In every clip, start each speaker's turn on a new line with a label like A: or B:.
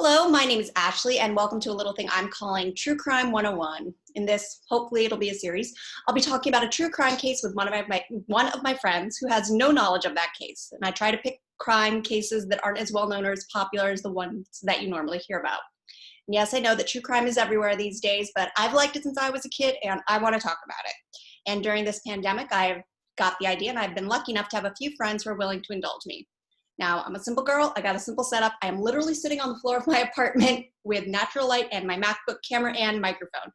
A: Hello, my name is Ashley, and welcome to a little thing I'm calling True Crime 101. In this, hopefully it'll be a series, I'll be talking about a true crime case with one of my friends who has no knowledge of that case. And I try to pick crime cases that aren't as well known or as popular as the ones that you normally hear about. And yes, I know that true crime is everywhere these days, but I've liked it since I was a kid, and I want to talk about it. And during this pandemic, I've got the idea, and I've been lucky enough to have a few friends who are willing to indulge me. Now, I'm a simple girl. I got a simple setup. I am literally sitting on the floor of my apartment with natural light and my MacBook camera and microphone.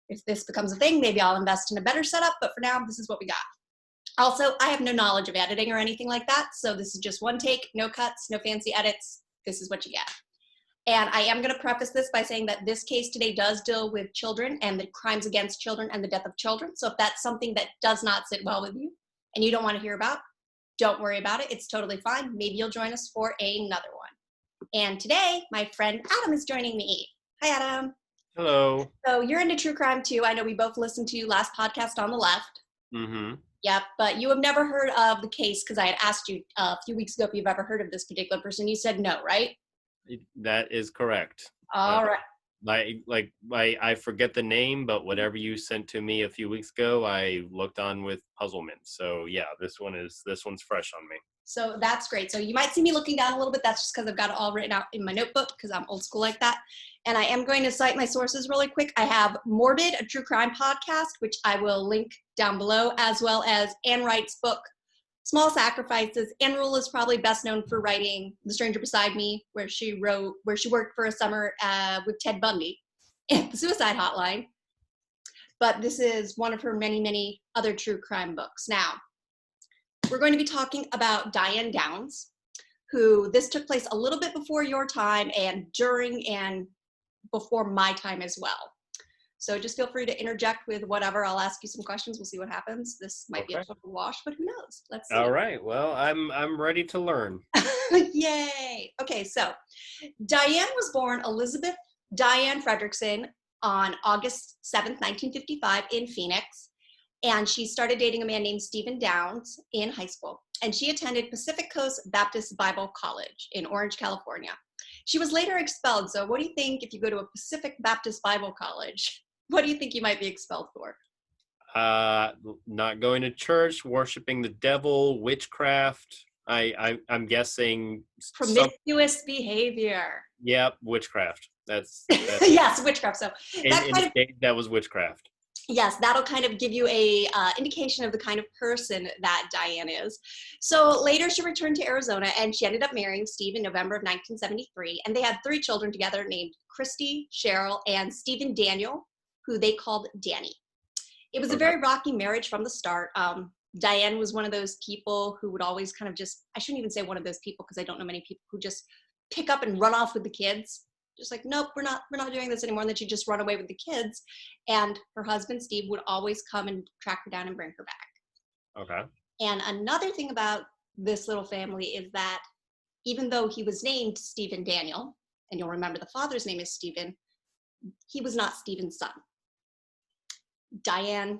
A: If this becomes a thing, maybe I'll invest in a better setup, but for now, this is what we got. Also, I have no knowledge of editing or anything like that, so this is just one take, no cuts, no fancy edits. This is what you get. And I am going to preface this by saying that this case today does deal with children and the crimes against children and the death of children. So if that's something that does not sit well with you and you don't want to hear about, don't worry about it. It's totally fine. Maybe you'll join us for another one. And today, my friend Adam is joining me. Hi, Adam.
B: Hello.
A: So you're into true crime too. I know we both listened to last podcast on the left.
B: Mm-hmm.
A: Yep, but you have never heard of the case because I had asked you a few weeks ago if you've ever heard of this particular person. You said no, right?
B: That is correct.
A: All right.
B: I forget the name, but whatever you sent to me a few weeks ago, I looked on with puzzlement. So yeah, this one's fresh on me.
A: So that's great. So you might see me looking down a little bit. That's just because I've got it all written out in my notebook because I'm old school like that. And I am going to cite my sources really quick. I have Morbid, a true crime podcast, which I will link down below, as well as Anne Wright's book, Small Sacrifices. Anne Rule is probably best known for writing The Stranger Beside Me, where she worked for a summer with Ted Bundy and the Suicide Hotline. But this is one of her many, many other true crime books. Now, we're going to be talking about Diane Downs, who this took place a little bit before your time and during and before my time as well. So just feel free to interject with whatever. I'll ask you some questions. We'll see what happens. This might be a total wash, but who knows? Let's see.
B: All right. Well, I'm ready to learn.
A: Yay. Okay, so Diane was born Elizabeth Diane Fredrickson on August 7th, 1955 in Phoenix. And she started dating a man named Stephen Downs in high school. And she attended Pacific Coast Baptist Bible College in Orange, California. She was later expelled. So what do you think if you go to a Pacific Baptist Bible College? What do you think you might be expelled for?
B: Not going to church, worshiping the devil, witchcraft. I'm guessing
A: promiscuous behavior.
B: Yep, witchcraft. That's
A: yes, witchcraft. So
B: that was witchcraft.
A: Yes, that'll kind of give you a indication of the kind of person that Diane is. So later she returned to Arizona and she ended up marrying Steve in November of 1973. And they had 3 children together named Christy, Cheryl, and Stephen Daniel, who they called Danny. It was a very rocky marriage from the start. Diane was one of those people who would always kind of just, I shouldn't even say one of those people because I don't know many people who just pick up and run off with the kids. Just like, nope, we're not doing this anymore. And then she'd just run away with the kids. And her husband, Steve, would always come and track her down and bring her back.
B: Okay.
A: And another thing about this little family is that even though he was named Stephen Daniel, and you'll remember the father's name is Stephen, he was not Stephen's son. Diane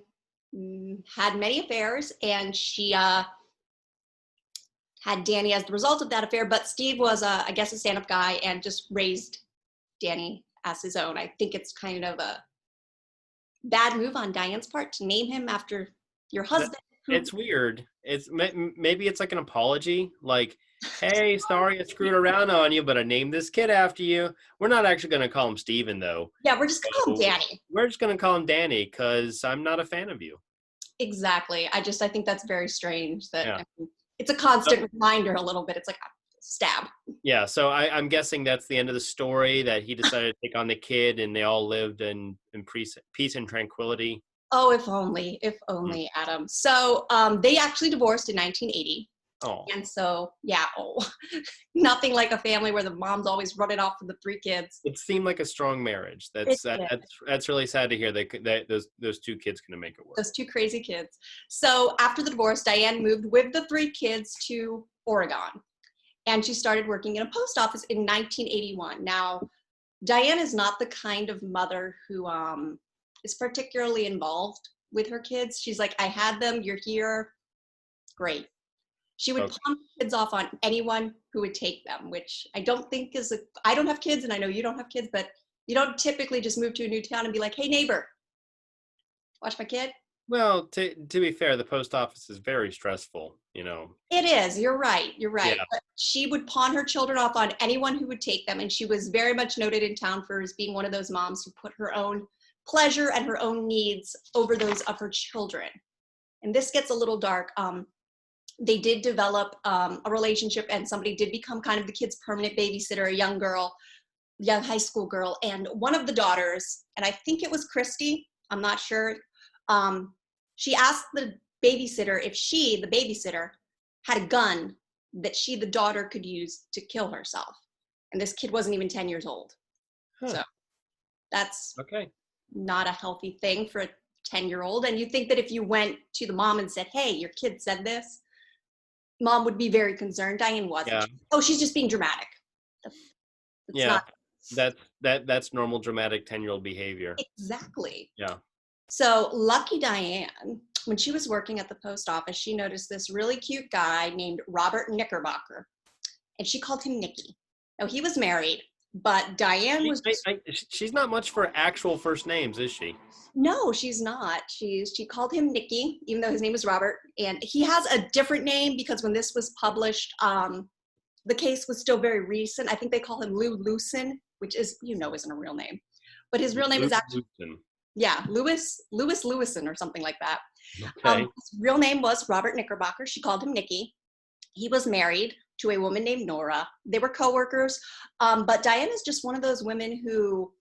A: had many affairs, and she had Danny as the result of that affair, but Steve was, I guess, a stand-up guy and just raised Danny as his own. I think it's kind of a bad move on Diane's part to name him after your husband.
B: It's weird. Maybe it's like an apology, like, hey, sorry I screwed around on you, but I named this kid after you. We're not actually going to call him Steven, though.
A: Yeah, we're just going to call him Danny.
B: We're just going to call him Danny because I'm not a fan of you.
A: Exactly. I think that's very strange that it's a constant reminder a little bit. It's like a stab.
B: Yeah, so I'm guessing that's the end of the story, that he decided to take on the kid and they all lived in peace and tranquility.
A: Oh, if only, Adam. So they actually divorced in 1980.
B: Oh.
A: And so, nothing like a family where the mom's always running off with the 3 kids.
B: It seemed like a strong marriage. That's really sad to hear that those 2 kids couldn't make it work.
A: Those 2 crazy kids. So after the divorce, Diane moved with the 3 kids to Oregon. And she started working in a post office in 1981. Now, Diane is not the kind of mother who is particularly involved with her kids. She's like, I had them, you're here, great. She would
B: Okay.
A: pawn kids off on anyone who would take them, which I don't think is I don't have kids, and I know you don't have kids, but you don't typically just move to a new town and be like, hey, neighbor, watch my kid.
B: Well, to be fair, the post office is very stressful, you know.
A: It is. You're right. You're right.
B: Yeah.
A: But she would pawn her children off on anyone who would take them. And she was very much noted in town for as being one of those moms who put her own pleasure and her own needs over those of her children. And this gets a little dark. They did develop a relationship, and somebody did become kind of the kid's permanent babysitter, a young girl, young high school girl. And one of the daughters, and I think it was Christy, I'm not sure, she asked the babysitter if she, the babysitter, had a gun that she, the daughter, could use to kill herself. And this kid wasn't even 10 years old.
B: Huh.
A: So that's
B: Okay.
A: not a healthy thing for a 10-year-old. And you think that if you went to the mom and said, hey, your kid said this, mom would be very concerned. Diane wasn't.
B: Yeah.
A: Oh, she's just being dramatic. That's
B: Yeah.
A: not
B: That's normal dramatic 10-year-old behavior.
A: exactly.
B: Yeah.
A: So lucky Diane, when she was working at the post office, she noticed this really cute guy named Robert Knickerbocker, and she called him Nicky. Now, he was married, but Diane was just,
B: She's not much for actual first names, is she?
A: no, she's not. She called him Nicky, even though his name is Robert, and he has a different name because when this was published, the case was still very recent. I think they call him Lou Lewison, which is, isn't a real name, but his real name is actually,
B: Luton.
A: yeah, Louis Lewison or something like that.
B: Okay.
A: His real name was Robert Knickerbocker. She called him Nicky. He was married to a woman named Nora. They were coworkers, but Diane is just one of those women who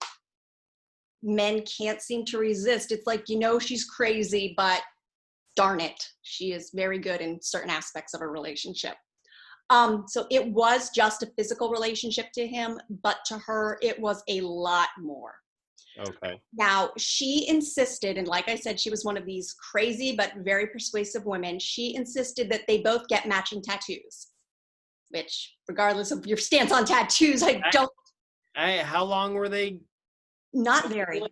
A: men can't seem to resist. It's like, she's crazy, but darn it, she is very good in certain aspects of a relationship. So it was just a physical relationship to him, but to her, it was a lot more.
B: Okay.
A: Now, she insisted, and like I said, she was one of these crazy but very persuasive women. She insisted that they both get matching tattoos, which, regardless of your stance on tattoos,
B: How long were they?
A: not very.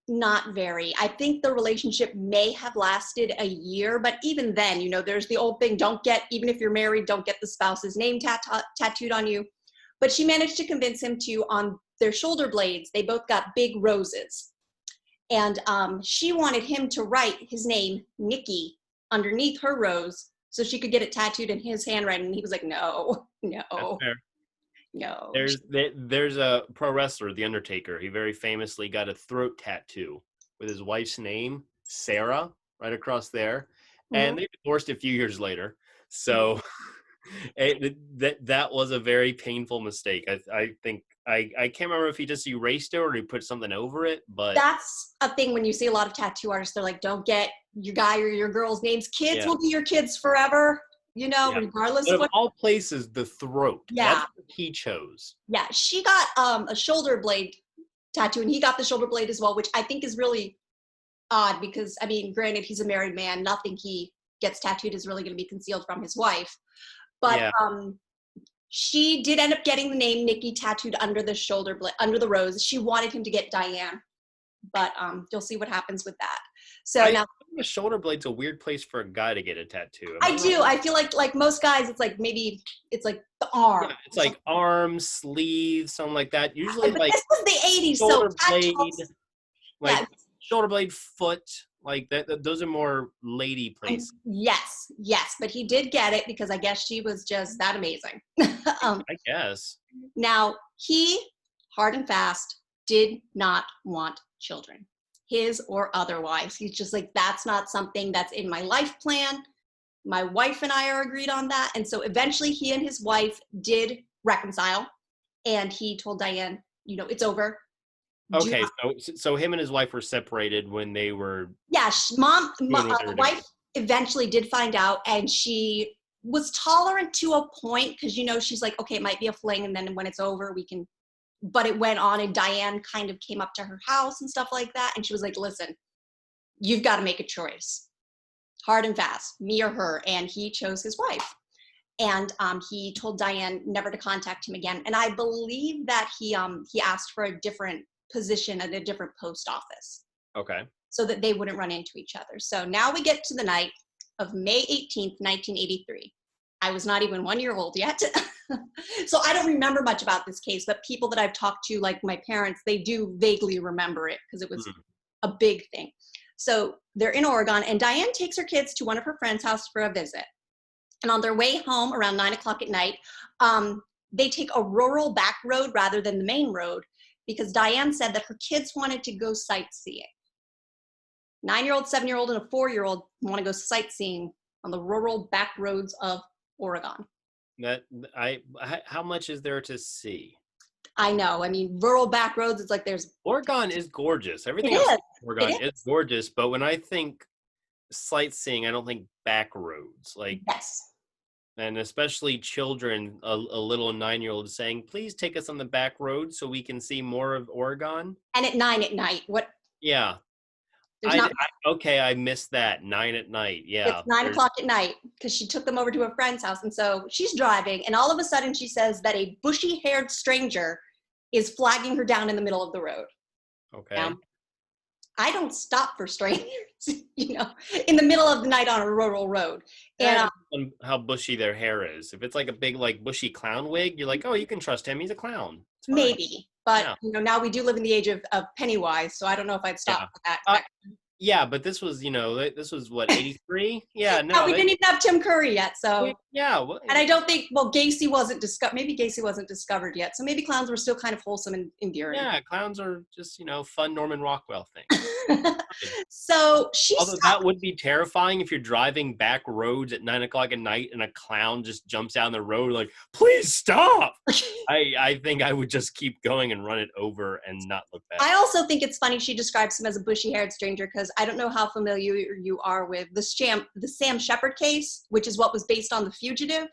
A: Not very. I think the relationship may have lasted a year, but even then, there's the old thing, even if you're married, don't get the spouse's name tattooed on you. But she managed to convince him to, on their shoulder blades, they both got big roses. And she wanted him to write his name, Nicky, underneath her rose so she could get it tattooed in his handwriting. And he was like, no.
B: There's a pro wrestler, The Undertaker. He very famously got a throat tattoo with his wife's name, Sarah, right across there. And they divorced a few years later. So that was a very painful mistake. I think I can't remember if he just erased it or he put something over it, but
A: that's a thing when you see a lot of tattoo artists, they're like, don't get your guy or your girl's names. Kids will be your kids forever, regardless
B: but
A: of what.
B: Of all places, the throat.
A: Yeah.
B: That's what he chose.
A: Yeah, she got a shoulder blade tattoo, and he got the shoulder blade as well, which I think is really odd because, granted, he's a married man. Nothing he gets tattooed is really going to be concealed from his wife. But she did end up getting the name Nicky tattooed under the shoulder blade, under the rose. She wanted him to get Diane, but you'll see what happens with that. So now
B: the shoulder blade's a weird place for a guy to get a tattoo.
A: I do. I feel like most guys, it's like maybe it's like the arm.
B: Yeah, it's like arms, sleeves, something like that. Usually,
A: but this was the 80s,
B: shoulder
A: so
B: blade, shoulder blade, foot, like that. Those are more lady places.
A: Yes, but he did get it because I guess she was just that amazing.
B: I guess.
A: Now, he, hard and fast, did not want children, his or otherwise. He's just like, that's not something that's in my life plan. My wife and I are agreed on that. And so eventually he and his wife did reconcile, and he told Diane, it's over.
B: Okay, so him and his wife were separated when they were.
A: Yeah, the wife eventually did find out, and she was tolerant to a point because, she's like, okay, it might be a fling, and then when it's over, we can. But it went on, and Diane kind of came up to her house and stuff like that, and she was like, listen, you've got to make a choice. Hard and fast, me or her, and he chose his wife. And he told Diane never to contact him again, and I believe that he asked for a different position at a different post office.
B: Okay.
A: So that they wouldn't run into each other. So now we get to the night of May 18th, 1983. I was not even 1 year old yet. So I don't remember much about this case, but people that I've talked to, like my parents, they do vaguely remember it because it was a big thing. So they're in Oregon, and Diane takes her kids to one of her friends' house for a visit. And on their way home around 9 o'clock at night, they take a rural back road rather than the main road because Diane said that her kids wanted to go sightseeing. 9-year-old, 7-year-old, and a 4-year-old want to go sightseeing on the rural back roads of Oregon.
B: How much is there to see?
A: I know. I mean, rural back roads, it's like there's...
B: Oregon is gorgeous. Everything
A: It
B: else
A: is.
B: in Oregon is gorgeous, but when I think sightseeing, I don't think back roads. Like,
A: yes.
B: And especially children, a little 9-year-old saying, please take us on the back road so we can see more of Oregon.
A: And at 9 at night. What?
B: Yeah. I missed that. 9 at night. Yeah.
A: It's 9 o'clock at night because she took them over to a friend's house. And so she's driving, and all of a sudden she says that a bushy-haired stranger is flagging her down in the middle of the road.
B: Okay.
A: Now, I don't stop for strangers, in the middle of the night on a rural road. And
B: how bushy their hair is. If it's like a big, like bushy clown wig, you're like, oh, you can trust him. He's a clown.
A: Maybe. But now we do live in the age of Pennywise, so I don't know if I'd stop for that.
B: Yeah, but this was, what, 83? Yeah, no.
A: Yeah, we didn't even have Tim Curry yet, so.
B: Yeah.
A: And I don't think, Gacy wasn't discovered. Maybe Gacy wasn't discovered yet, so maybe clowns were still kind of wholesome and endearing.
B: Yeah, clowns are just, fun Norman Rockwell things.
A: So
B: Although that would be terrifying if you're driving back roads at 9 o'clock at night and a clown just jumps down the road like, please stop. I think I would just keep going and run it over and not look back.
A: I also think it's funny she describes him as a bushy-haired stranger because I don't know how familiar you are with the Sam Shepard case, which is what was based on The Fugitive.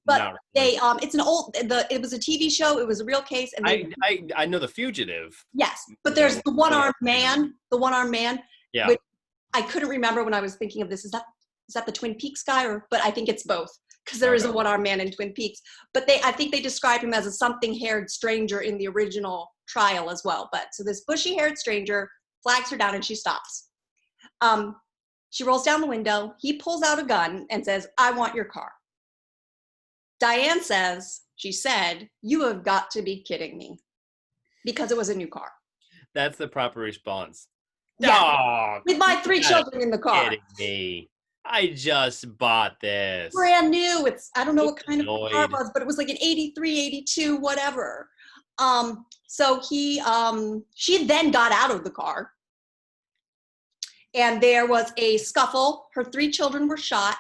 A: But they it was a TV show. It was a real case. And
B: I know The Fugitive.
A: Yes, but there's the one-armed man. Yeah. Which I couldn't remember when I was thinking of this. Is that the Twin Peaks guy? But I think it's both because there is a one-armed man in Twin Peaks. But I think they describe him as a something-haired stranger in the original trial as well. But so this bushy-haired stranger flags her down and she stops. She rolls down the window. He pulls out a gun and says, I want your car. Diane says, she said, you have got to be kidding me, because it was a new car.
B: That's the proper response.
A: Yeah,
B: oh,
A: with my 3 children in the car.
B: Kidding me. I just bought this.
A: Brand new. I don't know what kind of car it was, but it was like an 83, 82, whatever. So she then got out of the car, and there was a scuffle. Her 3 children were shot.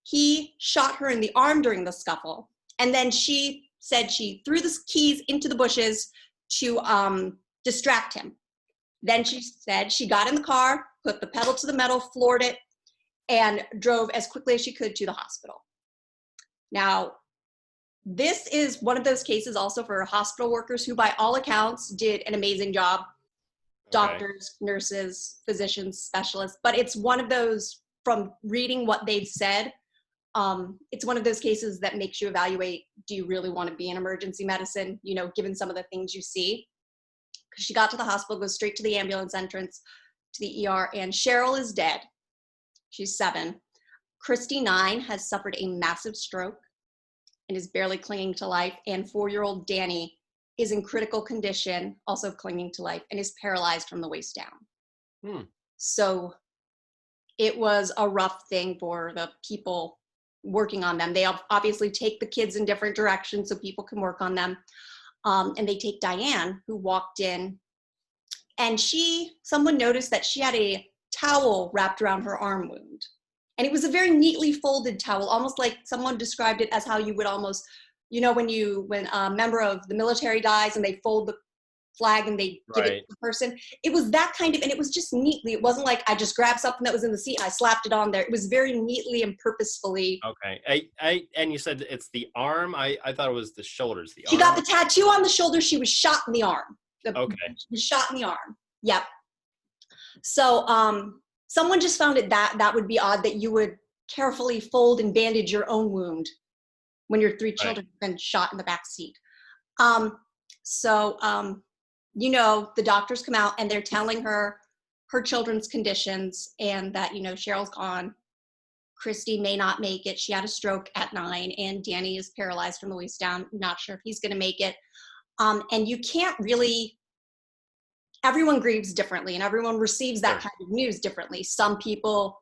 A: He shot her in the arm during the scuffle. And then she said she threw the keys into the bushes to distract him. Then she said she got in the car, put the pedal to the metal, floored it, and drove as quickly as she could to the hospital. Now, this is one of those cases also for hospital workers who, by all accounts, did an amazing job. Okay. Doctors, nurses, physicians, specialists. But it's one of those, from reading what they've said, it's one of those cases that makes you evaluate, do you really want to be in emergency medicine, given some of the things you see? Because she got to the hospital, goes straight to the ambulance entrance, to the ER, and Cheryl is dead. She's 7. Christy, 9, has suffered a massive stroke and is barely clinging to life. And 4-year-old Danny is in critical condition, also clinging to life, and is paralyzed from the waist down. So it was a rough thing for the people working on them. They obviously take the kids in different directions so people can work on them. And they take Diane, who walked in, and someone noticed that she had a towel wrapped around her arm wound. And it was a very neatly folded towel, almost like someone described it as how you would almost, when a member of the military dies and they fold the flag and they give it to the person. It was that kind of, and it was just neatly. It wasn't like I just grabbed something that was in the seat and I slapped it on there. It was very neatly and purposefully.
B: Okay. And you said it's the arm. I thought it was the shoulders.
A: She got the tattoo on the shoulder. She was shot in the arm.
B: Okay.
A: She was shot in the arm. Yep. So someone just found it that would be odd that you would carefully fold and bandage your own wound when your 3 children have been shot in the back seat. The doctors come out and they're telling her children's conditions and that, Cheryl's gone. Christy may not make it. She had a stroke at 9, and Danny is paralyzed from the waist down. Not sure if he's going to make it. And you can't really, everyone grieves differently, and everyone receives that kind of news differently. Some people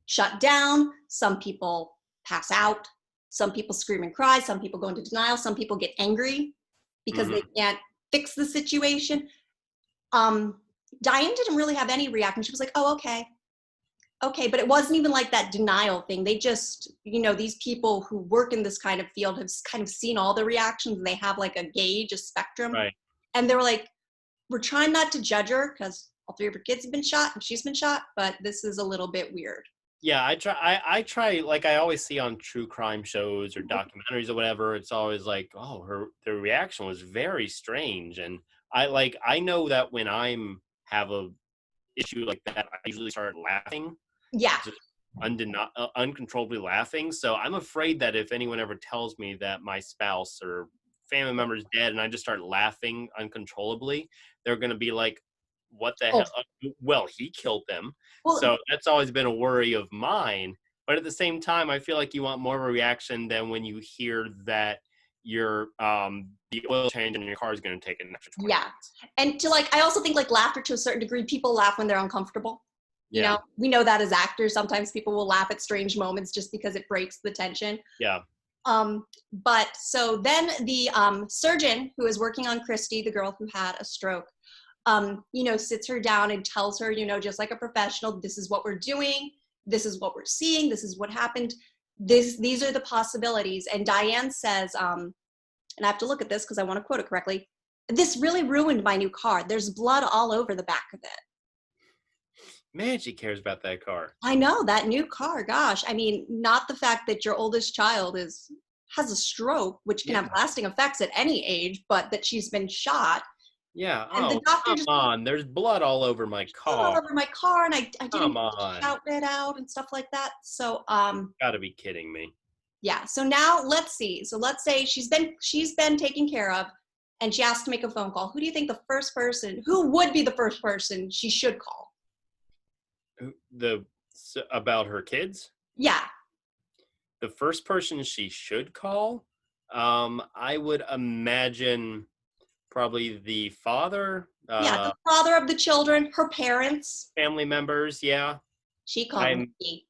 A: shut down, some people pass out, some people scream and cry, some people go into denial, some people get angry because they can't fix the situation. Diane didn't really have any reaction. She was like, oh, okay, but it wasn't even like that denial thing. They just, these people who work in this kind of field have kind of seen all the reactions. They have like a gauge, a spectrum.
B: Right.
A: And they were like, we're trying not to judge her because all 3 of her kids have been shot and she's been shot, but this is a little bit weird.
B: Yeah, I try, like I always see on true crime shows or documentaries or whatever, it's always like, oh, the reaction was very strange. And I know that when I'm have a issue like that, I usually start laughing.
A: Yeah.
B: Just uncontrollably laughing. So I'm afraid that if anyone ever tells me that my spouse or family member is dead and I just start laughing uncontrollably, they're going to be like, what the hell? Well, he killed them. So that's always been a worry of mine. But at the same time, I feel like you want more of a reaction than when you hear that your the oil change in your car is going to take an extra 20 minutes.
A: And I also think like laughter to a certain degree, people laugh when they're uncomfortable. You know, we know that as actors, sometimes people will laugh at strange moments just because it breaks the tension.
B: Yeah.
A: But so then the surgeon who is working on Christy, the girl who had a stroke, sits her down and tells her, just like a professional, this is what we're doing. This is what we're seeing. This is what happened. These are the possibilities. And Diane says, and I have to look at this because I want to quote it correctly. This really ruined my new car. There's blood all over the back of it.
B: Man, she cares about that car.
A: I know, that new car. Gosh, I mean, not the fact that your oldest child has a stroke, which can have lasting effects at any age, but that she's been shot.
B: Yeah.
A: And the doctor
B: come on. There's blood all over my car.
A: All over my car, and I didn't shout it out and stuff like that. So
B: gotta be kidding me.
A: Yeah. So now let's see. So let's say she's been taken care of, and she has to make a phone call. Who do you think who would be the first person she should call?
B: About her kids?
A: Yeah.
B: The first person she should call, I would imagine probably the father.
A: The father of the children, her parents.
B: Family members, yeah.
A: She called Nikki.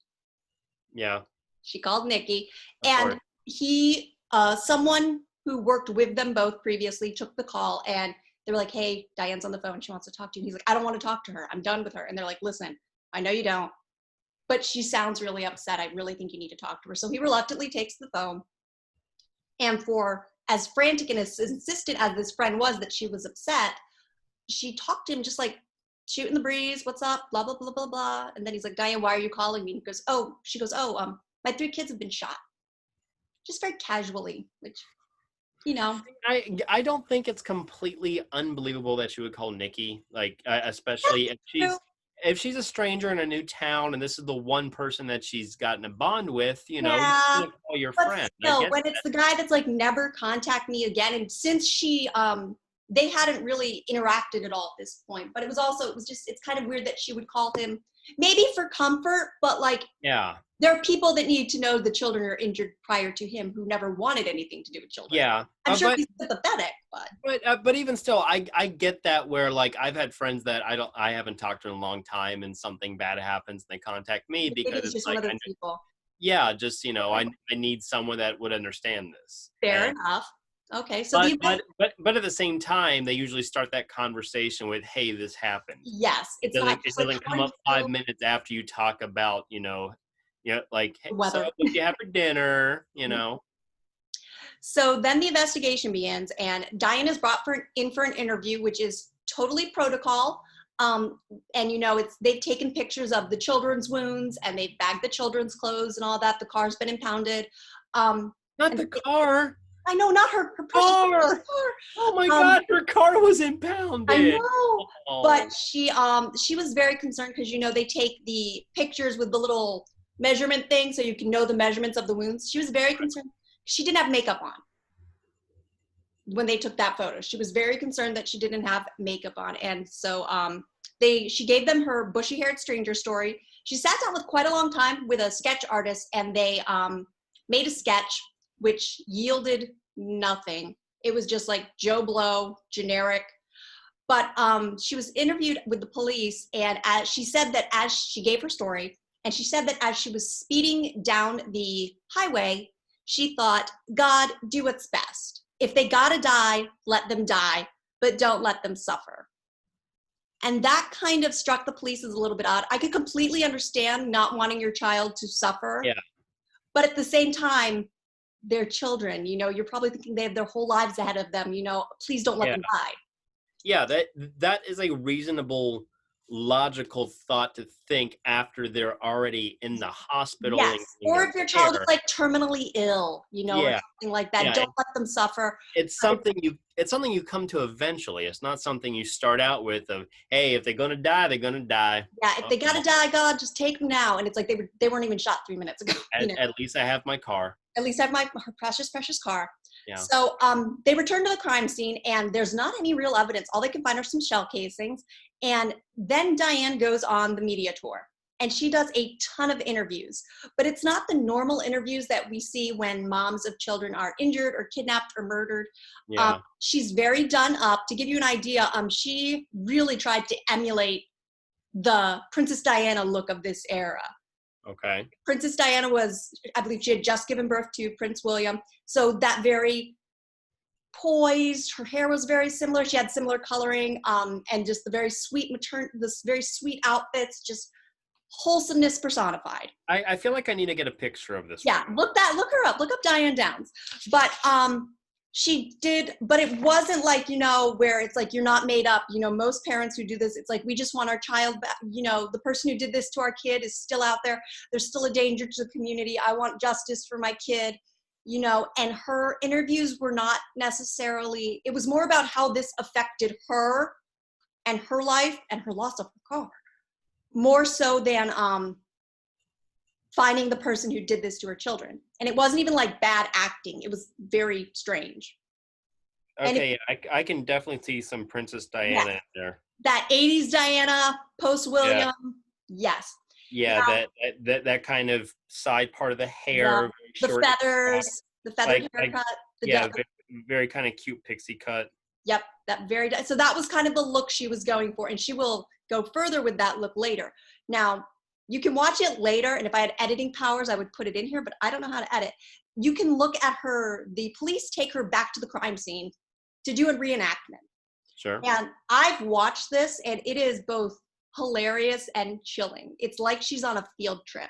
B: Yeah.
A: She called Nikki. And he, someone who worked with them both previously, took the call, and they were like, hey, Diane's on the phone. She wants to talk to you. And he's like, I don't want to talk to her. I'm done with her. And they're like, listen, I know you don't, but she sounds really upset. I really think you need to talk to her. So he reluctantly takes the phone. And for as frantic and as insistent as this friend was that she was upset, she talked to him just like shooting the breeze. What's up? Blah, blah, blah, blah, blah. And then he's like, Diane, why are you calling me? And she goes, my 3 kids have been shot. Just very casually, which,
B: I don't think it's completely unbelievable that she would call Nikki, like, especially if she's a stranger in a new town and this is the one person that she's gotten a bond with, you're gonna call your friend.
A: Still, when it's the guy that's like, never contact me again, and since they hadn't really interacted at all at this point, but it's kind of weird that she would call him, maybe for comfort, but like, there are people that need to know the children are injured prior to him who never wanted anything to do with children.
B: Yeah.
A: I'm sure he's sympathetic,
B: but even still, I get that, where like I've had friends that I haven't talked to in a long time, and something bad happens and they contact me because
A: it's just like, one of those people.
B: Yeah, just I need someone that would understand this.
A: Fair enough. Okay, so
B: but at the same time, they usually start that conversation with, "Hey, this happened."
A: Yes,
B: it doesn't come up 5 minutes after you talk about like, hey, so what did you have for dinner?
A: So then the investigation begins, and Diane is brought in for an interview, which is totally protocol. And they've taken pictures of the children's wounds, and they've bagged the children's clothes and all that. The car's been impounded.
B: Not the car.
A: I know, not her
B: car. Oh my God, her car was impounded.
A: I know, but she was very concerned because they take the pictures with the little measurement thing so you can know the measurements of the wounds. She was very concerned. She didn't have makeup on when they took that photo. She was very concerned that she didn't have makeup on, and so she gave them her bushy-haired stranger story. She sat down with quite a long time with a sketch artist, and they made a sketch which yielded nothing. It was just like Joe Blow, generic. But she was interviewed with the police, and as she said that as she gave her story, and she said that as she was speeding down the highway, she thought, God, do what's best. If they gotta die, let them die, but don't let them suffer. And that kind of struck the police as a little bit odd. I could completely understand not wanting your child to suffer,
B: Yeah.
A: but at the same time, they're children. You're probably thinking they have their whole lives ahead of them. Please don't let
B: Yeah.
A: them die.
B: Yeah, that is a reasonable, logical thought to think after they're already in the hospital and
A: Yes.
B: getting
A: Or
B: their
A: if your child is
B: care.
A: like terminally ill, or
B: Yeah,
A: something like that,
B: yeah.
A: don't let them suffer.
B: It's something you come to eventually. It's not something you start out with of, hey, if they're gonna die, they're gonna die.
A: Yeah, if they gotta die, God, just take them now. And it's like they weren't even shot 3 minutes ago.
B: At least I have my car.
A: At least I have her precious, precious car.
B: Yeah.
A: So they return to the crime scene, and there's not any real evidence. All they can find are some shell casings. And then Diane goes on the media tour, and she does a ton of interviews. But it's not the normal interviews that we see when moms of children are injured or kidnapped or murdered.
B: Yeah.
A: She's very done up. To give you an idea, she really tried to emulate the Princess Diana look of this era.
B: Okay.
A: Princess Diana I believe she had just given birth to Prince William. So that very poised, her hair was very similar. She had similar coloring, and just the very sweet this very sweet outfits, just wholesomeness personified.
B: I feel like I need to get a picture of this.
A: Yeah, look her up. Look up Diane Downs. But she did, but it wasn't like, where it's like you're not made up. Most parents who do this, it's like, we just want our child back. The person who did this to our kid is still out there. There's still a danger to the community. I want justice for my kid, and her interviews were not necessarily, it was more about how this affected her and her life and her loss of her car, more so than finding the person who did this to her children. And it wasn't even like bad acting. It was very strange.
B: Okay, I can definitely see some Princess Diana in there.
A: That 80s Diana, post-William, yes.
B: Yeah, now, that kind of side part of the hair.
A: The feathers, the feathered haircut.
B: Very, very kind of cute pixie cut.
A: Yep, so that was kind of the look she was going for, and she will go further with that look later. Now, you can watch it later, and if I had editing powers, I would put it in here, but I don't know how to edit. You can look at the police take her back to the crime scene to do a reenactment.
B: Sure.
A: And I've watched this, and it is both hilarious and chilling. It's like she's on a field trip,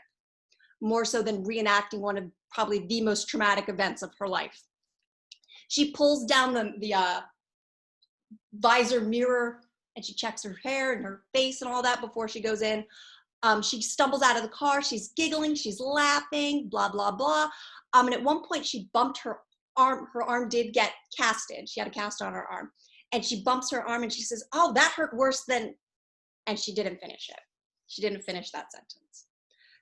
A: more so than reenacting one of probably the most traumatic events of her life. She pulls down the visor mirror, and she checks her hair and her face and all that before she goes in. She stumbles out of the car. She's giggling. She's laughing, blah, blah, blah. And at one point, she bumped her arm. Her arm did get casted. She had a cast on her arm. And she bumps her arm, and she says, oh, that hurt worse than... And she didn't finish it. She didn't finish that sentence.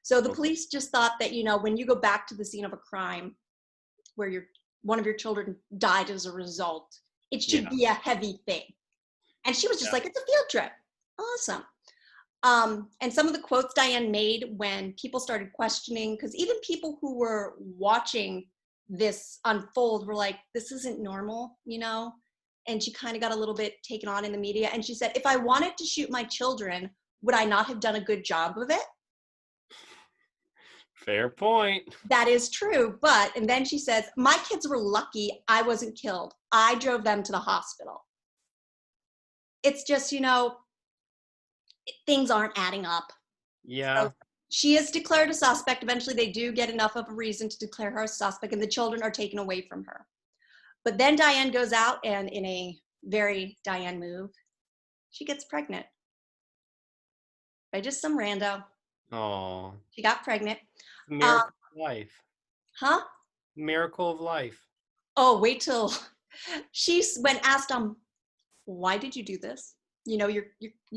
A: So the police just thought that, when you go back to the scene of a crime where one of your children died as a result, it should be a heavy thing. And she was just like, it's a field trip. Awesome. And some of the quotes Diane made when people started questioning, because even people who were watching this unfold were like, this isn't normal, and she kind of got a little bit taken on in the media. And she said, if I wanted to shoot my children, would I not have done a good job of it?
B: Fair point.
A: That is true. And then she says, my kids were lucky I wasn't killed. I drove them to the hospital. It's just, things aren't adding up.
B: Yeah.
A: So she is declared a suspect. Eventually, they do get enough of a reason to declare her a suspect, and the children are taken away from her. But then Diane goes out, and in a very Diane move, she gets pregnant by just some rando.
B: Oh.
A: She got pregnant.
B: Miracle of life.
A: Huh?
B: Miracle of life.
A: Oh, wait till when asked, why did you do this? You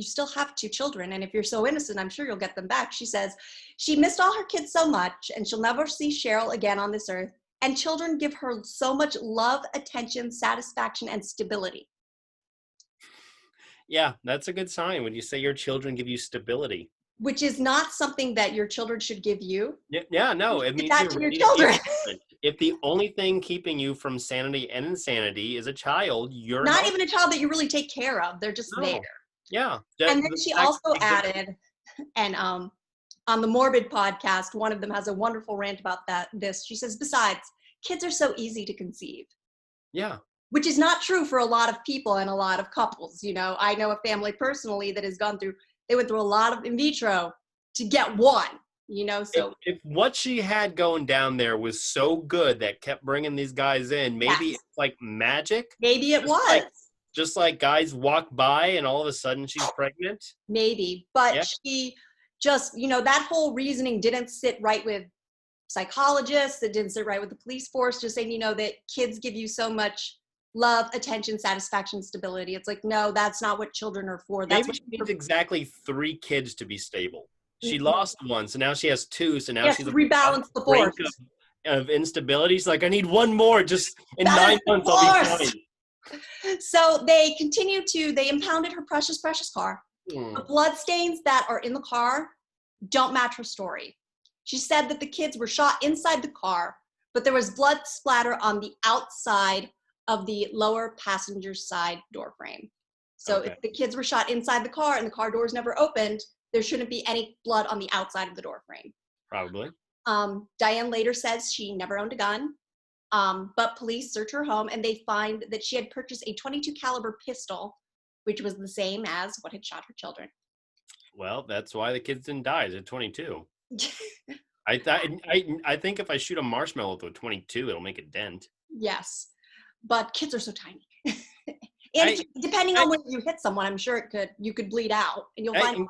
A: still have 2 children, and if you're so innocent, I'm sure you'll get them back. She says she missed all her kids so much, and she'll never see Cheryl again on this earth. And children give her so much love, attention, satisfaction, and stability.
B: Yeah, that's a good sign when you say your children give you stability.
A: which is not something that your children should give you.
B: Yeah, no, it
A: Give
B: means
A: that
B: you're
A: to your
B: ready to be
A: children.
B: a parent. If the only thing keeping you from sanity and insanity is a child, you're
A: Not
B: not.
A: even a child that you really take care of. They're just there.
B: No. Yeah.
A: And then
B: The
A: she
B: fact
A: also
B: that they exist.
A: added, and on the Morbid podcast, one of them has a wonderful rant about this. She says, besides, kids are so easy to conceive.
B: Yeah.
A: Which is not true for a lot of people and a lot of couples. I know a family personally that has they went through a lot of in vitro to get one, so.
B: If what she had going down there was so good that kept bringing these guys in, maybe
A: Yes.
B: it's like magic.
A: Maybe it
B: Just
A: was.
B: Just like guys walk by and all of a sudden she's pregnant.
A: Maybe, but
B: Yeah.
A: she just, that whole reasoning didn't sit right with psychologists. It didn't sit right with the police force, just saying, that kids give you so much love, attention, satisfaction, stability. It's like, no, that's not what children are for. That's
B: Maybe
A: what
B: she needs exactly 3 kids to be stable. She
A: Mhm.
B: lost one, so now she has 2. So now
A: Yes,
B: she's
A: to
B: on the
A: rebalance the
B: brink
A: force.
B: of instability. She's like, I need one more. Just in
A: Balance
B: 9
A: the
B: months, I'll be
A: force.
B: fine.
A: So they they impounded her precious, precious car.
B: Hmm.
A: The bloodstains that are in the car don't match her story. She said that the kids were shot inside the car, but there was blood splatter on the outside of the lower passenger side door frame. So
B: Okay.
A: if the kids were shot inside the car and the car doors never opened, there shouldn't be any blood on the outside of the door frame.
B: Probably.
A: Diane later says she never owned a gun, but police search her home and they find that she had purchased a .22 caliber pistol, which was the same as what had shot her children.
B: Well, that's why the kids didn't die. At 22. I think if I shoot a marshmallow with a 22, it'll make a dent.
A: Yes, but kids are so tiny. And depending on when you hit someone, I'm sure you could bleed out, and you'll find.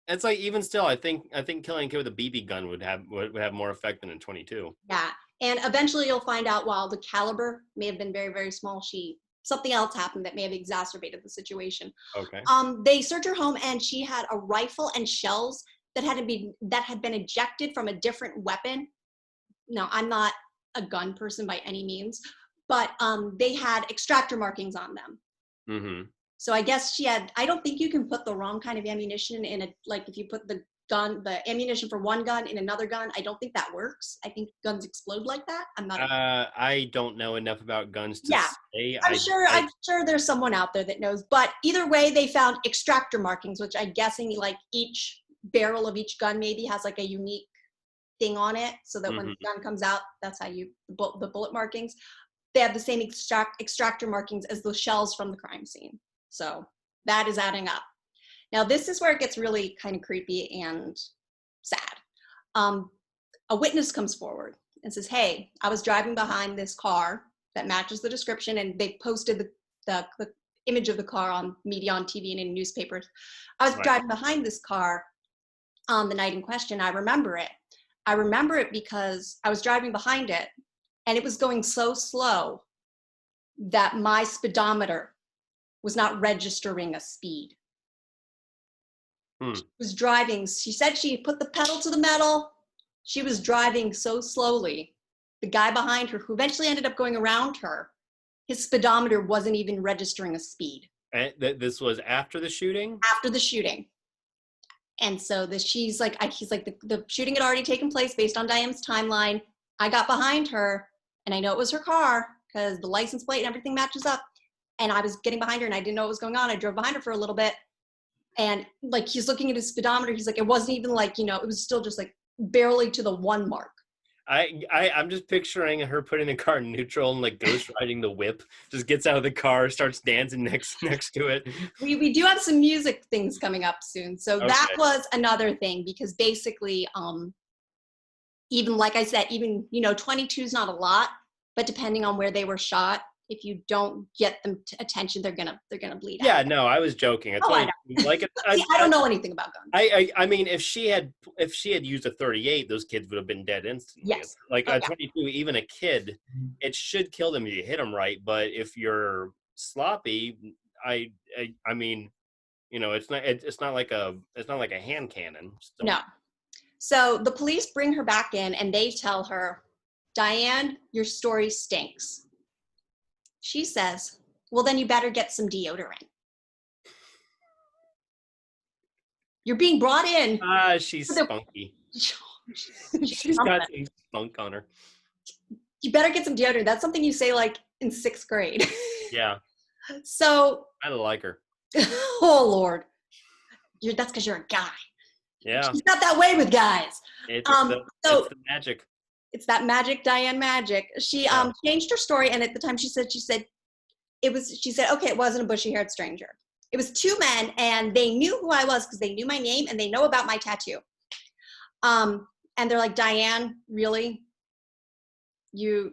B: It's like even still, I think killing a kid with a BB gun would have more effect than a 22.
A: Yeah, and eventually you'll find out while the caliber may have been very, very small, something else happened that may have exacerbated the situation.
B: Okay.
A: They searched her home and she had a rifle and shells that had been ejected from a different weapon. No, I'm not a gun person by any means, but they had extractor markings on them.
B: Mm-hmm.
A: So I guess I don't think you can put the wrong kind of ammunition if you put the ammunition for one gun in another gun, I don't think that works. I think guns explode like that. I'm not.
B: I don't know enough about guns to say.
A: I'm sure there's someone out there that knows. But either way, they found extractor markings, which I'm guessing like each barrel of each gun maybe has like a unique thing on it, so that when the gun comes out, that's how the bullet markings. They have the same extractor markings as the shells from the crime scene. So that is adding up. Now, this is where it gets really kind of creepy and sad. A witness comes forward and says, hey, I was driving behind this car that matches the description, and they posted the image of the car on media, on TV, and in newspapers. I was driving behind this car on the night in question. I remember it. I remember it because I was driving behind it, and it was going so slow that my speedometer was not registering a speed. She was driving. She said she put the pedal to the metal. She was driving so slowly. The guy behind her, who eventually ended up going around her, his speedometer wasn't even registering a speed.
B: And this was after the shooting?
A: After the shooting. And so he's like, the shooting had already taken place based on Diane's timeline. I got behind her, and I know it was her car because the license plate and everything matches up. And I was getting behind her, and I didn't know what was going on. I drove behind her for a little bit. And like, he's looking at his speedometer. He's like, it wasn't even like, it was still just like barely to the 1 mark.
B: I'm just picturing her putting the car in neutral and like ghost riding the whip, just gets out of the car, starts dancing next to it.
A: We do have some music things coming up soon. So that was another thing, because basically, even like I said, 22 is not a lot, but depending on where they were shot, if you don't get them attention, they're gonna bleed out.
B: Yeah, no, I was joking.
A: I don't know anything about guns.
B: I mean, if she had used a 38, those kids would have been dead instantly.
A: Yes.
B: Like a 22, even a kid, it should kill them if you hit them right. But if you're sloppy, I mean, it's not like a hand cannon. So.
A: No. So the police bring her back in and they tell her, Diane, your story stinks. She says, well, then you better get some deodorant. You're being brought in.
B: She's
A: for the-
B: spunky.
A: She's
B: She's got
A: something.
B: some spunk on her.
A: You better get some deodorant. That's something you say like in 6th grade.
B: Yeah,
A: So,
B: I like her.
A: oh Lord, that's because you're a guy.
B: Yeah,
A: She's not that way with guys.
B: it's
A: So
B: the magic.
A: it's that magic Diane magic. She changed her story, and at the time she said okay, it wasn't a bushy-haired stranger. It was 2 men, and they knew who I was because they knew my name and they know about my tattoo. And they're like, Diane, really? You're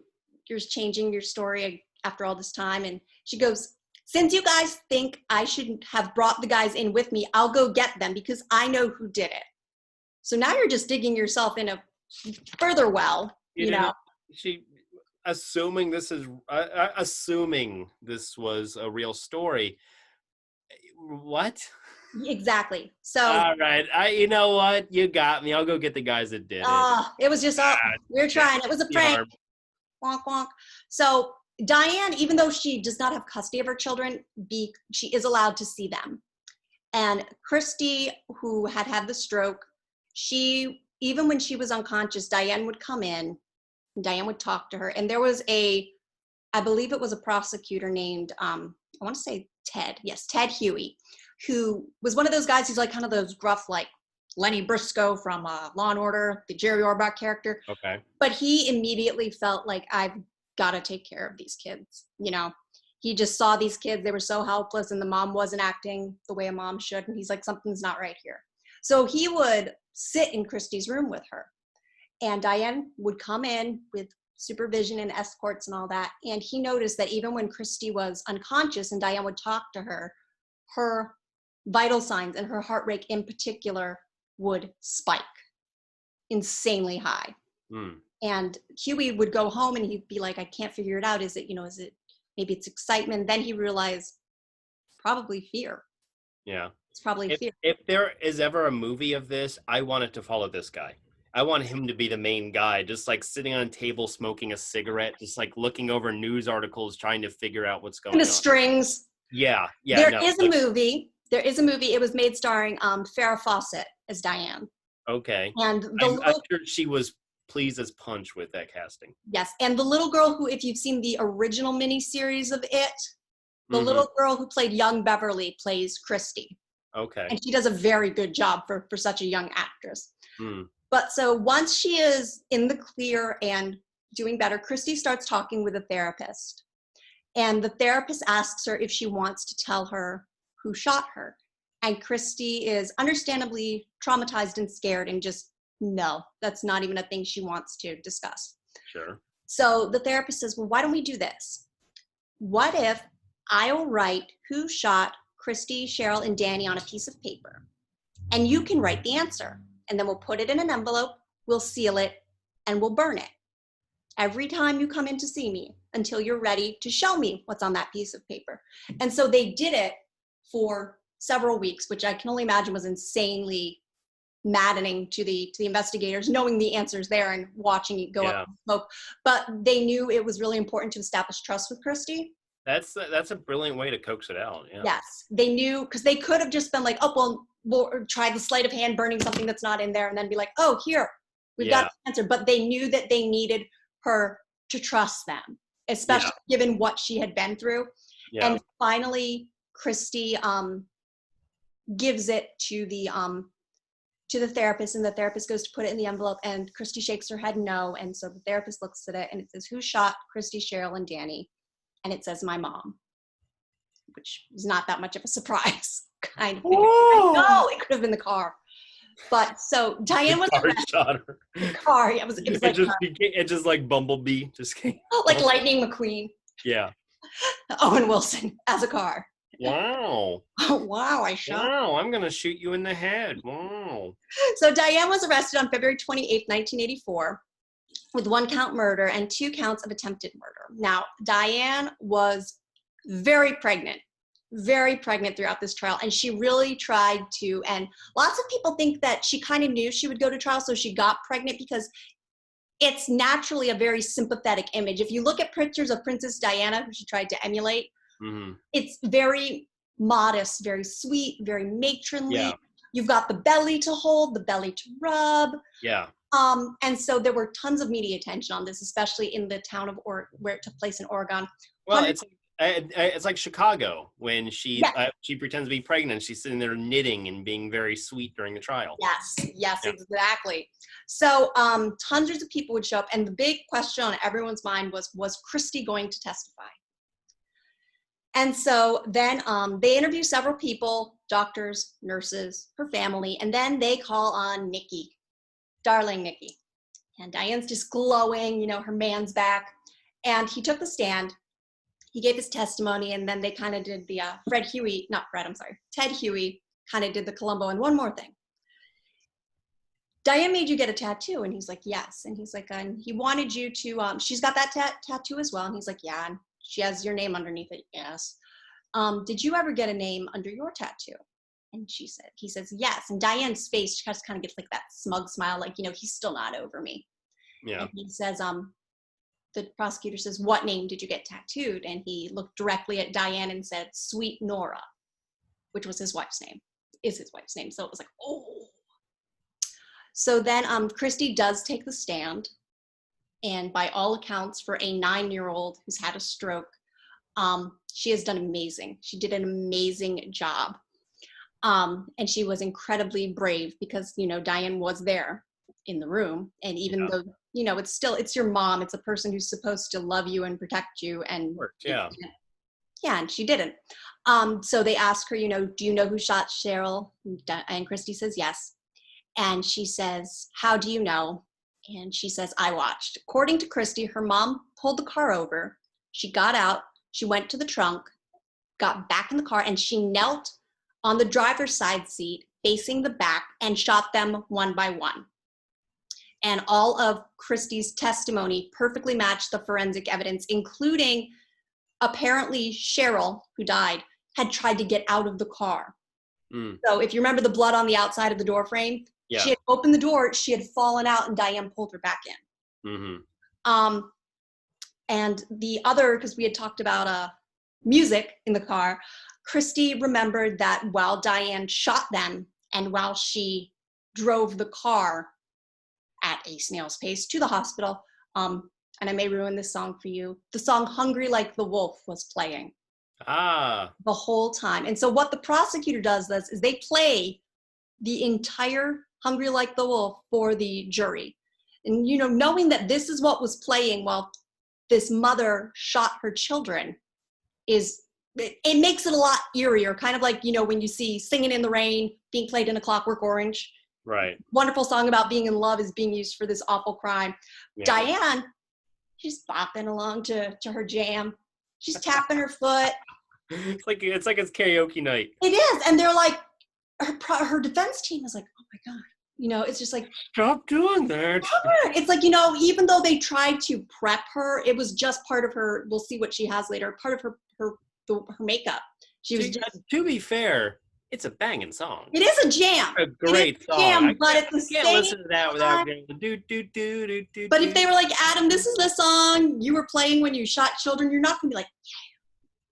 A: changing your story after all this time? And she goes, since you guys think I shouldn't have brought the guys in with me, I'll go get them because I know who did it. So now you're just digging yourself in a further well, you know.
B: She assuming this was a real story. What?
A: Exactly. So
B: all right, you know what? You got me. I'll go get the guys that did it.
A: It was just we were trying. It was a prank. Wonk wonk. So Diane, even though she does not have custody of her children, she is allowed to see them. And Christy, who had the stroke, even when she was unconscious, Diane would come in, and Diane would talk to her. And there was I believe it was a prosecutor named, I want to say Ted. Yes, Ted Huey, who was one of those guys who's like kind of those gruff, like Lenny Briscoe from Law and Order, the Jerry Orbach character.
B: Okay.
A: But he immediately felt like, I've got to take care of these kids. You know, he just saw these kids. They were so helpless, and the mom wasn't acting the way a mom should. And he's like, something's not right here. So he would sit in Christy's room with her. And Diane would come in with supervision and escorts and all that. And he noticed that even when Christy was unconscious and Diane would talk to her, her vital signs and her heart rate in particular would spike insanely high. And Huey would go home and he'd be like, I can't figure it out. Is it maybe it's excitement? Then he realized probably fear.
B: Yeah.
A: It's probably fear.
B: If there is ever a movie of this, I want it to follow this guy. I want him to be the main guy, just like sitting on a table smoking a cigarette, just like looking over news articles, trying to figure out what's going on.
A: And the strings.
B: Yeah.
A: There is a movie. It was made starring Farrah Fawcett as Diane.
B: Okay.
A: And
B: I'm sure she was pleased as punch with that casting.
A: Yes. And the little girl who, if you've seen the original miniseries of it, the little girl who played young Beverly plays Christy.
B: Okay.
A: And she does a very good job for such a young actress. But so once she is in the clear and doing better, Christy starts talking with a therapist. And the therapist asks her if she wants to tell her who shot her. And Christy is understandably traumatized and scared and just, no, that's not even a thing she wants to discuss.
B: Sure.
A: So the therapist says, well, why don't we do this? What if I'll write who shot Christy, Cheryl, and Danny on a piece of paper, and you can write the answer, and then we'll put it in an envelope, we'll seal it, and we'll burn it every time you come in to see me until you're ready to show me what's on that piece of paper. And so they did it for several weeks, which I can only imagine was insanely maddening to the investigators, knowing the answers there and watching it go up in smoke. But they knew it was really important to establish trust with Christy.
B: That's a brilliant way to coax it out. Yeah.
A: Yes, they knew, because they could have just been like, oh, well, we'll try the sleight of hand burning something that's not in there, and then be like, oh, here, we've got the answer. But they knew that they needed her to trust them, especially given what she had been through. Yeah. And finally, Christy gives it to the therapist, and the therapist goes to put it in the envelope, and Christy shakes her head no. And so the therapist looks at it, and it says, who shot Christy, Cheryl, and Danny? And it says, my mom, which is not that much of a surprise. Kind of. No, it could have been the car. But so Diane was
B: shot her.
A: The car. It was like
B: it just like Bumblebee just came.
A: Like Lightning McQueen.
B: Yeah.
A: Owen Wilson as a car.
B: Wow.
A: Wow, I shot.
B: Wow, I'm gonna shoot you in the head. Wow.
A: So Diane was arrested on February 28th, 1984. With 1 count murder and 2 counts of attempted murder. Now, Diane was very pregnant throughout this trial, and she really tried to, and lots of people think that she kind of knew she would go to trial, so she got pregnant, because it's naturally a very sympathetic image. If you look at pictures of Princess Diana, who she tried to emulate, it's very modest, very sweet, very matronly. You've got the belly to hold, the belly to rub.
B: Yeah.
A: And so there were tons of media attention on this, especially in the town of where it took place in Oregon.
B: Well, it's like Chicago when she pretends to be pregnant. She's sitting there knitting and being very sweet during the trial.
A: Yes,
B: Yeah.
A: exactly. So hundreds of people would show up, and the big question on everyone's mind was Christy going to testify? And so then they interview several people, doctors, nurses, her family, and then they call on Nikki, darling Nikki. And Diane's just glowing, you know, her man's back. And he took the stand. He gave his testimony, and then they kind of did the Ted Huey kind of did the Columbo. And one more thing. Diane made you get a tattoo. And he's like, yes. And he's like, and he wanted you to, she's got that tattoo as well. And he's like, yeah. And she has your name underneath it. Yes. Did you ever get a name under your tattoo? And he says, yes. And Diane's face just kind of gets like that smug smile, like, you know, he's still not over me.
B: Yeah.
A: And he says, the prosecutor says, what name did you get tattooed? And he looked directly at Diane and said, Sweet Nora, which was his wife's name, is his wife's name. So it was like, oh. So then Christy does take the stand. And by all accounts, for a 9-year-old who's had a stroke, she has done amazing. She did an amazing job. And she was incredibly brave because, you know, Diane was there in the room. And even though, you know, it's your mom, it's a person who's supposed to love you and protect you. And
B: yeah,
A: and she didn't. So they ask her, you know, do you know who shot Cheryl? And Christy says, yes. And she says, how do you know? And she says, I watched. According to Christy, her mom pulled the car over. She got out. She went to the trunk, got back in the car, and she knelt on the driver's side seat facing the back and shot them one by one. And all of Christy's testimony perfectly matched the forensic evidence, including apparently Cheryl, who died, had tried to get out of the car. So if you remember the blood on the outside of the door frame, she had opened the door, she had fallen out, and Diane pulled her back in. And the other, because we had talked about music in the car, Christy remembered that while Diane shot them and while she drove the car at a snail's pace to the hospital, and I may ruin this song for you, the song Hungry Like the Wolf was playing the whole time. And so what the prosecutor does is they play the entire Hungry Like the Wolf for the jury. And, you know, knowing that this is what was playing while this mother shot her children it makes it a lot eerier, kind of like, you know, when you see Singing in the Rain being played in A Clockwork Orange.
B: Right.
A: Wonderful song about being in love is being used for this awful crime. Yeah. Diane, she's bopping along to her jam. She's tapping her foot.
B: It's like it's karaoke night.
A: It is. And they're like, her defense team is like, oh my God. You know, it's just like,
B: stop doing that.
A: It's like, you know, even though they tried to prep her, it was just part of her, we'll see what she has later, part of her makeup. She was just,
B: to be fair, it's a banging song.
A: It is a jam.
B: A great song.
A: Jam, but at the
B: can't listen to that without going do.
A: But if they were like, Adam, this is the song you were playing when you shot children, you're not gonna be like, yeah.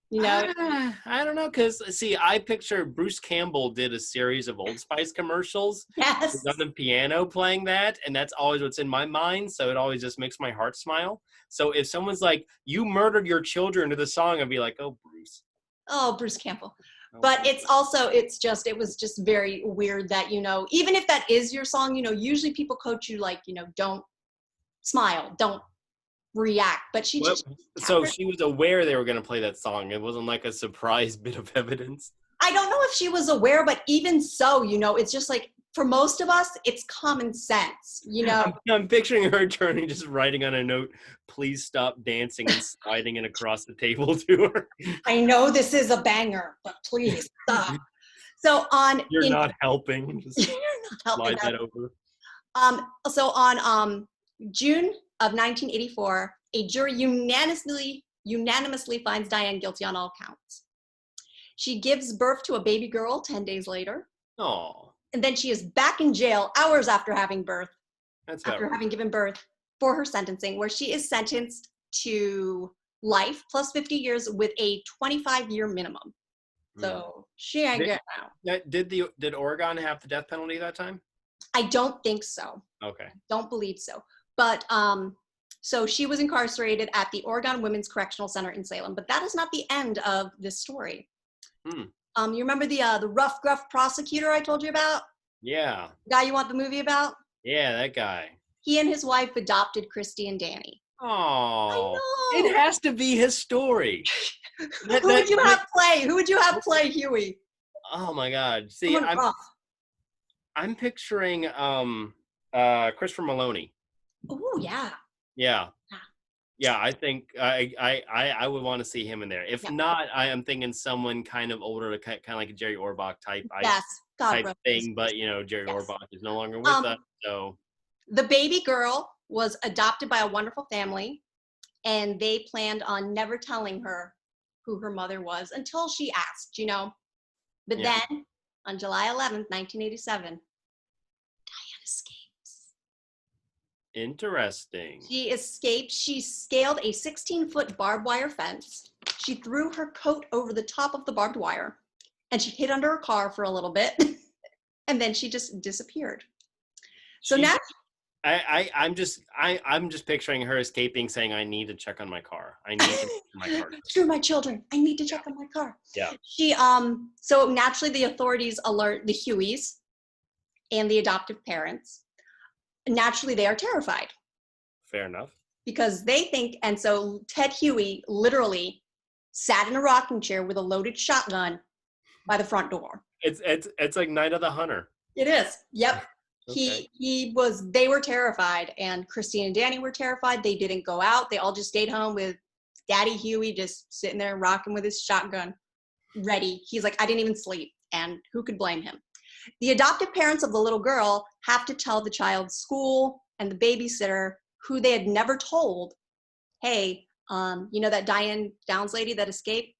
A: You know,
B: I don't know, because see, I picture Bruce Campbell did a series of Old Spice commercials.
A: Yes.
B: On the piano playing that, and that's always what's in my mind. So it always just makes my heart smile. So if someone's like, "You murdered your children" to the song, I'd be like, "Oh, Bruce."
A: Oh, Bruce Campbell. But it was just very weird that, you know, even if that is your song, you know, usually people coach you like, you know, don't smile, don't react, but she
B: she was aware they were going to play that song. It wasn't like a surprise bit of evidence.
A: I don't know if she was aware, but even so, you know, it's just like, for most of us, it's common sense, you know.
B: I'm picturing her turning, just writing on a note, "Please stop dancing," and sliding it across the table to her.
A: I know this is a banger, but please stop. So
B: you're not helping. Just
A: you're not helping.
B: Slide that over.
A: So on June of 1984, a jury unanimously finds Diane guilty on all counts. She gives birth to a baby girl 10 days later.
B: Oh.
A: And then she is back in jail hours after having birth.
B: Having
A: given birth, for her sentencing, where she is sentenced to life plus 50 years with a 25-year minimum. So she ain't
B: Did,
A: getting out.
B: did Oregon have the death penalty that time?
A: I don't think so.
B: Okay.
A: Don't believe so. But so she was incarcerated at the Oregon Women's Correctional Center in Salem. But that is not the end of this story. You remember the rough, gruff prosecutor I told you about?
B: Yeah.
A: The guy you want the movie about?
B: Yeah, that guy.
A: He and his wife adopted Christy and Danny.
B: Oh,
A: I know.
B: it has to be his story.
A: Who would you have play? Who would you have play Huey?
B: Oh my God! See,
A: Someone rough.
B: I'm picturing Christopher Maloney.
A: Oh yeah.
B: Yeah. Yeah, I think I would want to see him in there. If not, I am thinking someone kind of older, kind of like a Jerry Orbach type,
A: Yes,
B: type thing. But Jerry Orbach is no longer with us, so
A: the baby girl was adopted by a wonderful family, and they planned on never telling her who her mother was until she asked. But then, on July 11th, 1987, Diane escapes.
B: Interesting.
A: She escaped. She scaled a 16-foot barbed wire fence. She threw her coat over the top of the barbed wire, and she hid under a car for a little bit, and then she just disappeared. So now,
B: I'm just picturing her escaping, saying, "I need to check on my car. I need to check on my car.
A: Screw my children. I need to check on my car."
B: Yeah.
A: She so naturally the authorities alert the Hueys and the adoptive parents. Naturally, they are terrified.
B: Fair enough.
A: Because they think, and so Ted Huey literally sat in a rocking chair with a loaded shotgun by the front door.
B: It's like Night of the Hunter.
A: It is. Yep.
B: Okay.
A: They were terrified, and Christine and Danny were terrified. They didn't go out. They all just stayed home with Daddy Huey just sitting there rocking with his shotgun, ready. He's like, I didn't even sleep, and who could blame him? The adoptive parents of the little girl have to tell the child's school and the babysitter, who they had never told, hey, that Diane Downs lady that escaped,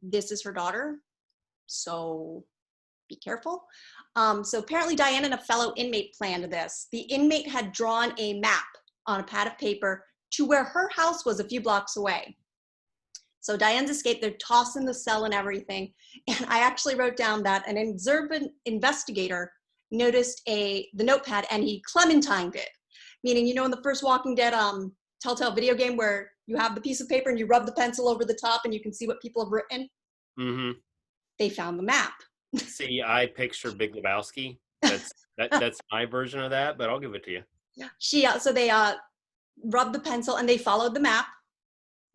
A: this is her daughter, so be careful. So apparently Diane and a fellow inmate planned this. The inmate had drawn a map on a pad of paper to where her house was a few blocks away. So Diane's escaped, they're tossing the cell and everything. And I actually wrote down that an observant investigator noticed the notepad and he clementined it. Meaning, in the first Walking Dead Telltale video game where you have the piece of paper and you rub the pencil over the top and you can see what people have written?
B: Mm-hmm.
A: They found the map.
B: See, I picture Big Lebowski. That's my version of that, but I'll give it to you.
A: Yeah. So they rubbed the pencil and they followed the map.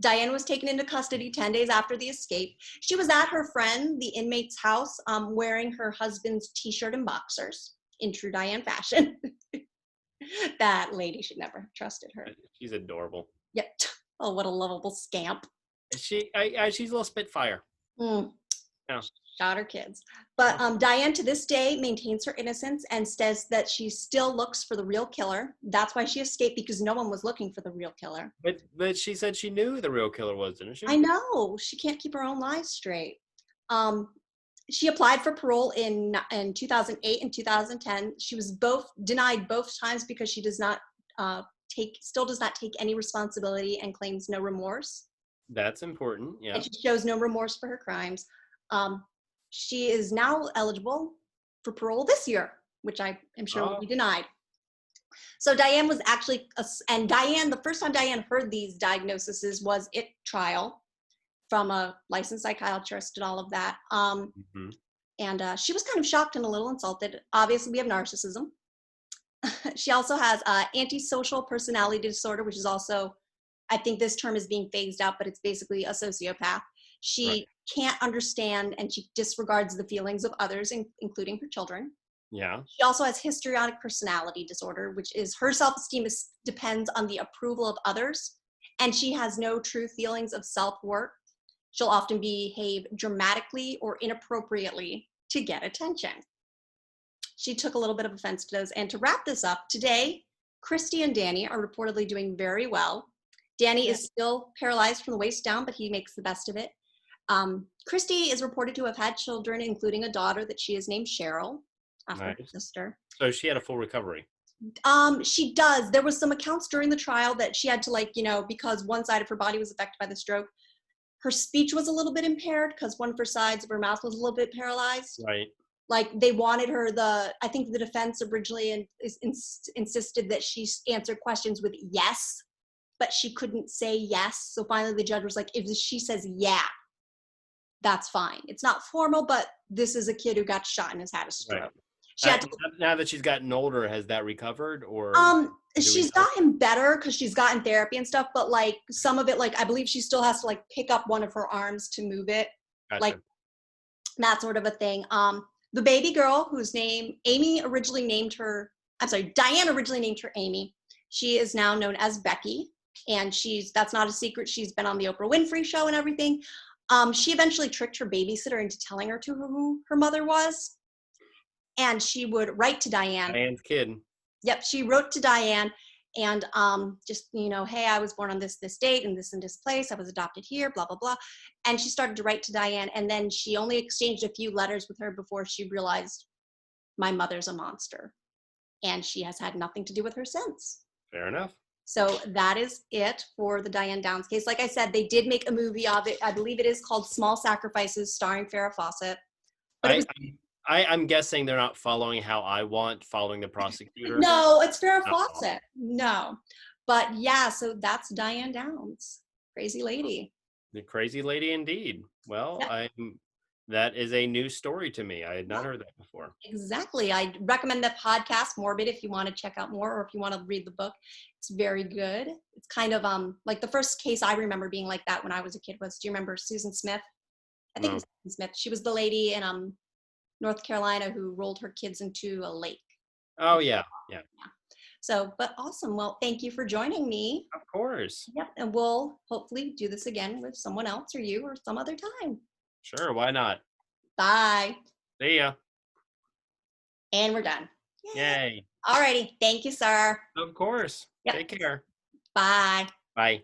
A: Diane was taken into custody 10 days after the escape. She was at her friend, the inmate's house, wearing her husband's t-shirt and boxers in true Diane fashion. That lady should never have trusted her.
B: She's adorable.
A: Yep. Oh, what a lovable scamp.
B: She's a little spitfire.
A: Yeah. Shot her kids. But
B: Yeah.
A: Diane to this day maintains her innocence and says that she still looks for the real killer. That's why she escaped, because no one was looking for the real killer.
B: But she said she knew who the real killer was, didn't she?
A: I know. She can't keep her own lies straight. She applied for parole in 2008 and 2010. She was denied both times because she does not still does not take any responsibility and claims no remorse.
B: That's important. Yeah.
A: And she shows no remorse for her crimes. She is now eligible for parole this year, which I am sure will be denied. So Diane was actually, the first time Diane heard these diagnoses was at trial from a licensed psychiatrist and all of that. And she was kind of shocked and a little insulted. Obviously, we have narcissism. She also has antisocial personality disorder, which is also, I think this term is being phased out, but it's basically a sociopath. She can't understand and she disregards the feelings of others, including her children.
B: Yeah.
A: She also has histrionic personality disorder, which is her self-esteem depends on the approval of others, and she has no true feelings of self-worth. She'll often behave dramatically or inappropriately to get attention. She took a little bit of offense to those. And to wrap this up, today, Christy and Danny are reportedly doing very well. Danny is still paralyzed from the waist down, but he makes the best of it. Christy is reported to have had children, including a daughter that she has named Cheryl, after her sister.
B: So she had a full recovery.
A: She does. There was some accounts during the trial that she had to, because one side of her body was affected by the stroke. her speech was a little bit impaired because one of her sides of her mouth was a little bit paralyzed.
B: Right.
A: Like they wanted her, I think the defense originally insisted that she answered questions with yes, but she couldn't say yes. So finally the judge was like, if she says yeah, that's fine. It's not formal, but this is a kid who got shot and has had a stroke.
B: Right.
A: She had to,
B: now that she's gotten older, has that recovered, or
A: she's gotten better because she's gotten therapy and stuff, but like some of it, like I believe she still has to like pick up one of her arms to move it.
B: Gotcha.
A: Like that sort of a thing. The baby girl whose name Diane originally named her Amy. She is now known as Becky, and that's not a secret. She's been on the Oprah Winfrey Show and everything. She eventually tricked her babysitter into telling her who her mother was. And she would write to Diane.
B: Diane's kid.
A: Yep, she wrote to Diane and just, hey, I was born on this date and this place. I was adopted here, blah, blah, blah. And she started to write to Diane. And then she only exchanged a few letters with her before she realized my mother's a monster. And she has had nothing to do with her since.
B: Fair enough.
A: So that is it for the Diane Downs case. Like I said, they did make a movie of it. I believe it is called Small Sacrifices, starring Farrah Fawcett. But
B: I'm guessing they're not following how I want, following the prosecutor.
A: No, it's Farrah Fawcett. No. But yeah, so that's Diane Downs. Crazy lady.
B: The crazy lady indeed. Well,
A: yeah.
B: That is a new story to me. I had not heard that before.
A: Exactly. I recommend the podcast Morbid if you want to check out more, or if you want to read the book. It's very good. It's kind of like the first case I remember being like that when I was a kid was, do you remember Susan Smith? I think it was Susan Smith. She was the lady in North Carolina who rolled her kids into a lake.
B: Oh, yeah.
A: So, but awesome. Well, thank you for joining me.
B: Of course.
A: Yep. And we'll hopefully do this again with someone else or you or some other time.
B: Sure. Why not?
A: Bye.
B: See ya.
A: And we're done.
B: Yay.
A: All righty. Thank you, sir.
B: Of course.
A: Yep.
B: Take care.
A: Bye.
B: Bye.